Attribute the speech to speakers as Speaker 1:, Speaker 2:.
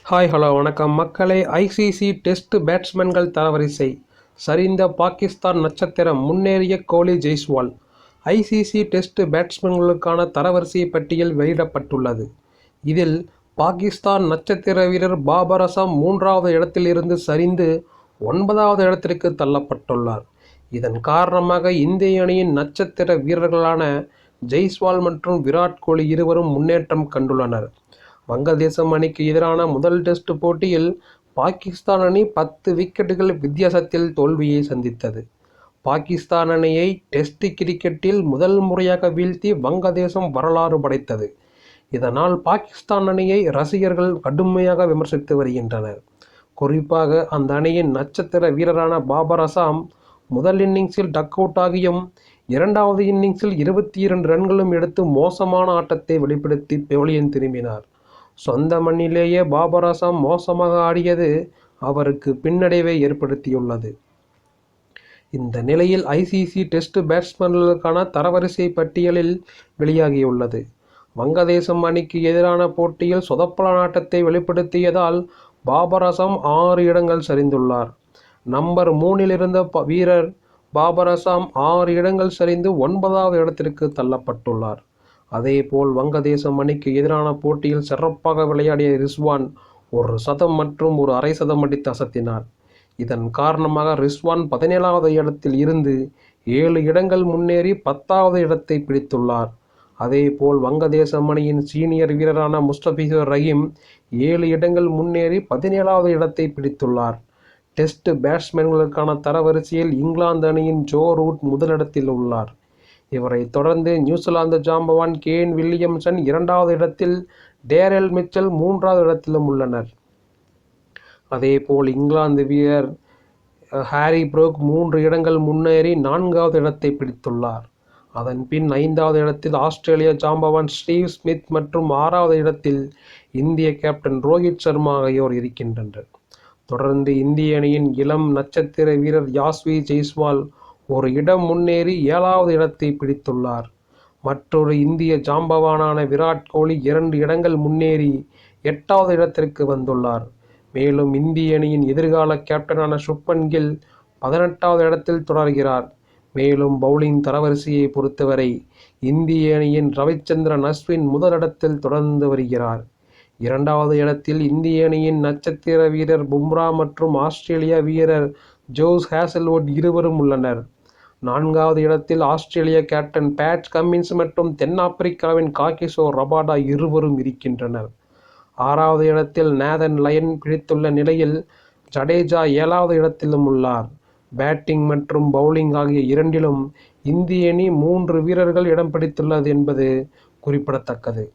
Speaker 1: Hi hello வணக்கம் மக்களே. ICC test பேட்ஸ்மேன்கள் தரவரிசை சரிந்த பாகிஸ்தான் நட்சத்திரம் முன்னேறிய கோலி ஜெய்ஸ்வால். ஐசிசி டெஸ்ட் பேட்ஸ்மேன்களுக்கான தரவரிசை பட்டியல் வெளியிடப்பட்டுள்ளது. இதில் பாகிஸ்தான் நட்சத்திர வீரர் பாபர் அசாம் 3வது இடத்தில் இருந்து சரிந்து 9வது இடத்திற்கு தள்ளப்பட்டுள்ளார். இதன் காரணமாக இந்திய அணியின் நட்சத்திர வீரர்களான ஜெய்ஸ்வால் மற்றும் விராட் கோலி இருவரும் முன்னேற்றம் கண்டுள்ளனர். வங்கதேசம் அணிக்கு எதிரான முதல் டெஸ்ட் போட்டியில் பாகிஸ்தான் அணி 10 விக்கெட்டுகள் வித்தியாசத்தில் தோல்வியை சந்தித்தது. பாகிஸ்தான் அணியை டெஸ்ட் கிரிக்கெட்டில் முதல் முறையாக வீழ்த்தி வங்கதேசம் வரலாறு படைத்தது. இதனால் பாகிஸ்தான் அணியை ரசிகர்கள் கடுமையாக விமர்சித்து வருகின்றனர். குறிப்பாக அந்த அணியின் நட்சத்திர வீரரான பாபர் அசாம் முதல் இன்னிங்ஸில் டக் அவுட் ஆகியும் 2வது இன்னிங்ஸில் 22 ரன்களும் எடுத்து மோசமான ஆட்டத்தை வெளிப்படுத்தி பெவிலியன் திரும்பினார். சொந்த மண்ணிலேயே பாபர் அசாம் மோசமாக ஆடியது அவருக்கு பின்னடைவை ஏற்படுத்தியுள்ளது. இந்த நிலையில் ஐசிசி டெஸ்ட் பேட்ஸ்மேன்களுக்கான தரவரிசை பட்டியலில் வெளியாகியுள்ளது. வங்கதேசம் அணிக்கு எதிரான போட்டியில் சொதப்பலான ஆட்டத்தை வெளிப்படுத்தியதால் பாபர் அசாம் 6 இடங்கள் சரிந்துள்ளார். நம்பர் 3 இருந்த வீரர் பாபர் அசாம் 6 இடங்கள் சரிந்து 9வது இடத்திற்கு தள்ளப்பட்டுள்ளார். அதேபோல் வங்கதேசம் அணிக்கு எதிரான போட்டியில் சிறப்பாக விளையாடிய ரிஸ்வான் ஒரு சதம் மற்றும் ஒரு அரை சதம் அடித்து அசத்தினார். இதன் காரணமாக ரிஸ்வான் 17வது இடத்தில் இருந்து 7 இடங்கள் முன்னேறி 10வது இடத்தை பிடித்துள்ளார். அதேபோல் வங்கதேசம் அணியின் சீனியர் வீரரான முஸ்தபிசுர் ரஹீம் 7 இடங்கள் முன்னேறி 17வது இடத்தை பிடித்துள்ளார். டெஸ்ட் பேட்ஸ்மேன்களுக்கான தரவரிசையில் இங்கிலாந்து அணியின் ஜோ ரூட் முதலிடத்தில் உள்ளார். இவரை தொடர்ந்து நியூசிலாந்து ஜாம்பவான் கேன் வில்லியம்சன் 2வது இடத்தில், டேரெல் மிச்சல் 3வது இடத்திலும் உள்ளனர். அதேபோல் இங்கிலாந்து வீரர் ஹாரி புரூக் 3 இடங்கள் முன்னேறி 4வது இடத்தை பிடித்துள்ளார். அதன் பின் 5வது இடத்தில் ஆஸ்திரேலிய ஜாம்பவான் ஸ்டீவ் ஸ்மித் மற்றும் 6வது இடத்தில் இந்திய கேப்டன் ரோஹித் சர்மா ஆகியோர் இருக்கின்றனர். தொடர்ந்து இந்திய அணியின் இளம் நட்சத்திர வீரர் யாஸ்வி ஜெய்ஸ்வால் ஒரு இடம் முன்னேறி 7வது இடத்தை பிடித்துள்ளார். மற்றொரு இந்திய ஜாம்பவானான விராட் கோலி 2 இடங்கள் முன்னேறி 8வது இடத்திற்கு வந்துள்ளார். மேலும் இந்திய அணியின் எதிர்கால கேப்டனான சுப்மன் கில் 18வது இடத்தில் தொடர்கிறார். மேலும் பவுலிங் தரவரிசையை பொறுத்தவரை இந்திய அணியின் ரவிச்சந்திரன் அஸ்வின் முதலிடத்தில் தொடர்ந்து வருகிறார். 2வது இடத்தில் இந்திய அணியின் நட்சத்திர வீரர் பும்ரா மற்றும் ஆஸ்திரேலிய வீரர் ஜோஸ் ஹேசல்வுட் இருவரும் உள்ளனர். 4வது இடத்தில் ஆஸ்திரேலிய கேப்டன் பேட் கமின்ஸ் மற்றும் தென்னாப்பிரிக்காவின் காகிசோ ரபாடா இருவரும் இருக்கின்றனர். 6வது இடத்தில் நேதன் லயன் பிடித்துள்ள நிலையில் ஜடேஜா 7வது இடத்திலும் உள்ளார். பேட்டிங் மற்றும் பவுலிங் ஆகிய இரண்டிலும் இந்திய அணி 3 வீரர்கள் இடம் பிடித்துள்ளது என்பது குறிப்பிடத்தக்கது.